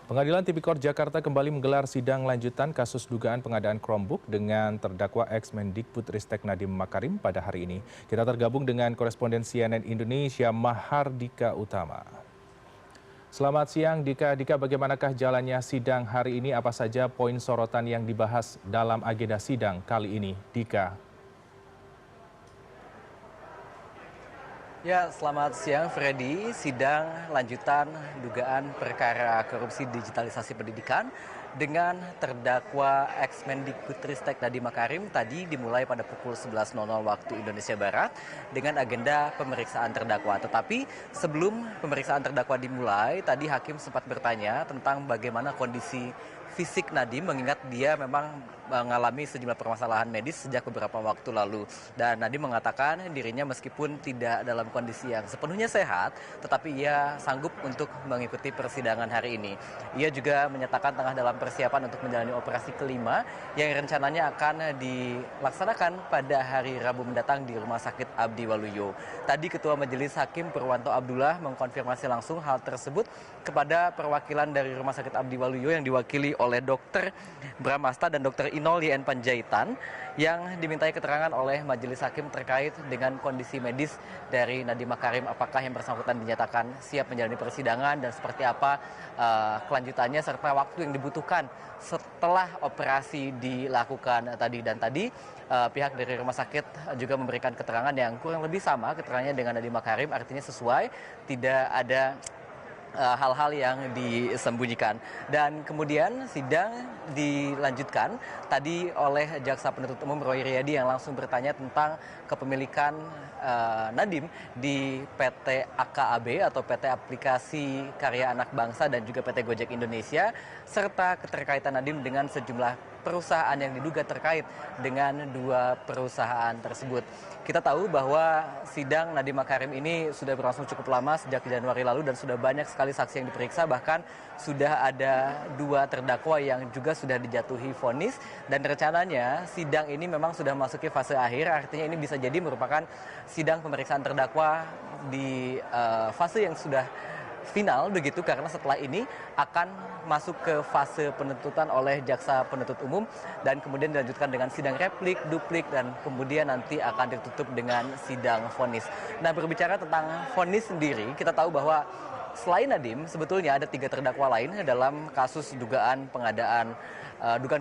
Pengadilan Tipikor Jakarta kembali menggelar sidang lanjutan kasus dugaan pengadaan Chromebook dengan terdakwa ex-Mendikbudristek Nadiem Makarim pada hari ini. Kita tergabung dengan koresponden CNN Indonesia Mahardika Utama. Selamat siang Dika. Dika, bagaimanakah jalannya sidang hari ini? Apa saja poin sorotan yang dibahas dalam agenda sidang kali ini? Dika. Ya, selamat siang Freddy. Sidang lanjutan dugaan perkara korupsi digitalisasi pendidikan dengan terdakwa ex-Mendikbudristek Nadiem Makarim tadi dimulai pada pukul 11.00 waktu Indonesia Barat dengan agenda pemeriksaan terdakwa. Tetapi sebelum pemeriksaan terdakwa dimulai, tadi hakim sempat bertanya tentang bagaimana kondisi fisik Nadiem, mengingat dia memang mengalami sejumlah permasalahan medis sejak beberapa waktu lalu. Dan Nadiem mengatakan dirinya meskipun tidak dalam kondisi yang sepenuhnya sehat, tetapi ia sanggup untuk mengikuti persidangan hari ini. Ia juga menyatakan tengah dalam persiapan untuk menjalani operasi kelima yang rencananya akan dilaksanakan pada hari Rabu mendatang di Rumah Sakit Abdi Waluyo. Tadi Ketua Majelis Hakim Purwanto Abdullah mengkonfirmasi langsung hal tersebut kepada perwakilan dari Rumah Sakit Abdi Waluyo yang diwakili oleh Dr. Bramasta dan Dr. Inol YN Panjaitan yang dimintai keterangan oleh Majelis Hakim terkait dengan kondisi medis dari Nadiem Makarim. Apakah yang bersangkutan dinyatakan siap menjalani persidangan dan seperti apa kelanjutannya serta waktu yang dibutuhkan setelah operasi dilakukan tadi. Dan tadi pihak dari rumah sakit juga memberikan keterangan yang kurang lebih sama keterangannya dengan Nadiem Makarim, artinya sesuai, tidak ada hal-hal yang disembunyikan. Dan kemudian sidang dilanjutkan tadi oleh Jaksa Penuntut Umum Roy Riyadi yang langsung bertanya tentang kepemilikan Nadiem di PT AKAB atau PT Aplikasi Karya Anak Bangsa dan juga PT Gojek Indonesia, serta keterkaitan Nadiem dengan sejumlah perusahaan yang diduga terkait dengan dua perusahaan tersebut. Kita tahu bahwa sidang Nadiem Makarim ini sudah berlangsung cukup lama sejak Januari lalu dan sudah banyak sekali saksi yang diperiksa, bahkan sudah ada dua terdakwa yang juga sudah dijatuhi vonis, dan rencananya sidang ini memang sudah memasuki fase akhir, artinya ini bisa jadi merupakan sidang pemeriksaan terdakwa di fase yang sudah final begitu, karena setelah ini akan masuk ke fase penuntutan oleh jaksa penuntut umum dan kemudian dilanjutkan dengan sidang replik, duplik, dan kemudian nanti akan ditutup dengan sidang vonis. Nah, berbicara tentang vonis sendiri, kita tahu bahwa selain Nadiem, sebetulnya ada 3 terdakwa lain dalam kasus dugaan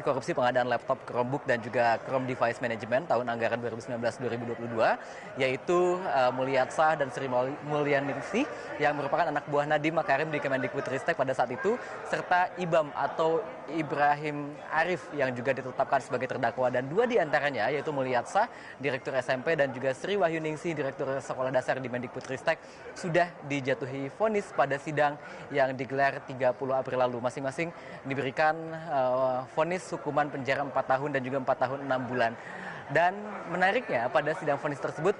korupsi pengadaan laptop Chromebook dan juga Chrome Device Management tahun anggaran 2019-2022, yaitu Mulyatsah dan Sri Mulyaningsih yang merupakan anak buah Nadiem Makarim di Kemendikbudristek pada saat itu, serta Ibam atau Ibrahim Arif yang juga ditetapkan sebagai terdakwa. Dan 2 diantaranya, yaitu Mulyatsah, Direktur SMP, dan juga Sri Wahyuningsih, Direktur Sekolah Dasar di Mendikbudristek, sudah dijatuhi vonis pada sidang yang digelar 30 April lalu. Masing-masing diberikan vonis hukuman penjara 4 tahun dan juga 4 tahun 6 bulan. Dan menariknya pada sidang vonis tersebut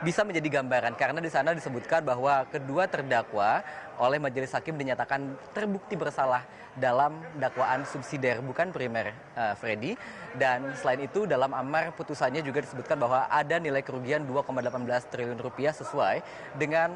bisa menjadi gambaran karena di sana disebutkan bahwa kedua terdakwa oleh majelis hakim dinyatakan terbukti bersalah dalam dakwaan subsidiar bukan primer, Freddy. Dan selain itu dalam amar putusannya juga disebutkan bahwa ada nilai kerugian 2,18 triliun rupiah sesuai dengan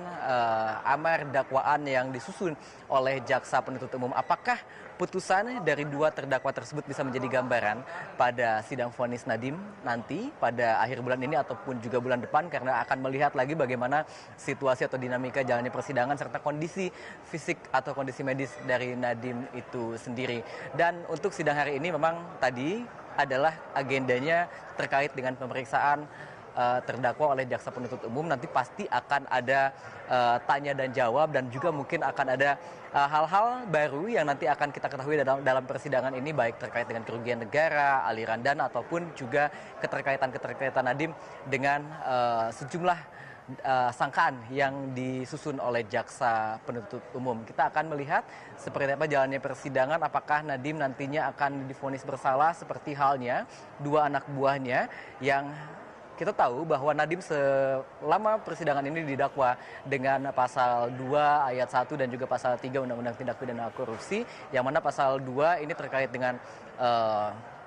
amar dakwaan yang disusun oleh jaksa penuntut umum. Apakah putusan dari 2 terdakwa tersebut bisa menjadi gambaran pada sidang vonis Nadiem nanti pada akhir bulan ini ataupun juga bulan depan, karena akan melihat lagi bagaimana situasi atau dinamika jalannya persidangan serta kondisi fisik atau kondisi medis dari Nadiem itu sendiri. Dan untuk sidang hari ini memang tadi adalah agendanya terkait dengan pemeriksaan terdakwa oleh jaksa penuntut umum. Nanti pasti akan ada tanya dan jawab, dan juga mungkin akan ada hal-hal baru yang nanti akan kita ketahui dalam persidangan ini, baik terkait dengan kerugian negara, aliran dana, ataupun juga keterkaitan Nadiem dengan sejumlah sangkaan yang disusun oleh jaksa penuntut umum. Kita akan melihat seperti apa jalannya persidangan, apakah Nadiem nantinya akan divonis bersalah seperti halnya 2 anak buahnya yang kita tahu bahwa Nadiem selama persidangan ini didakwa dengan pasal 2 ayat 1 dan juga pasal 3 Undang-Undang Tindak Pidana Korupsi, yang mana pasal 2 ini terkait dengan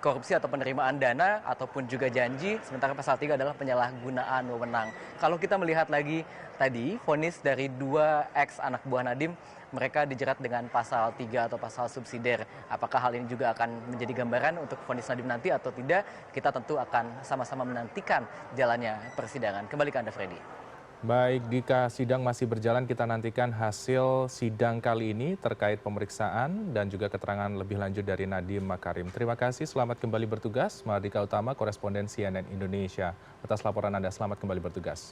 korupsi atau penerimaan dana ataupun juga janji, sementara pasal 3 adalah penyalahgunaan wewenang. Kalau kita melihat lagi tadi vonis dari 2 ex anak buah Nadiem, mereka dijerat dengan pasal 3 atau pasal subsidiar. Apakah hal ini juga akan menjadi gambaran untuk vonis Nadiem nanti atau tidak? Kita tentu akan sama-sama menantikan jalannya persidangan. Kembali ke Anda, Freddy. Baik, Dika, sidang masih berjalan. Kita nantikan hasil sidang kali ini terkait pemeriksaan dan juga keterangan lebih lanjut dari Nadiem Makarim. Terima kasih, selamat kembali bertugas. Mardika Utama, koresponden CNN Indonesia. Atas laporan Anda, selamat kembali bertugas.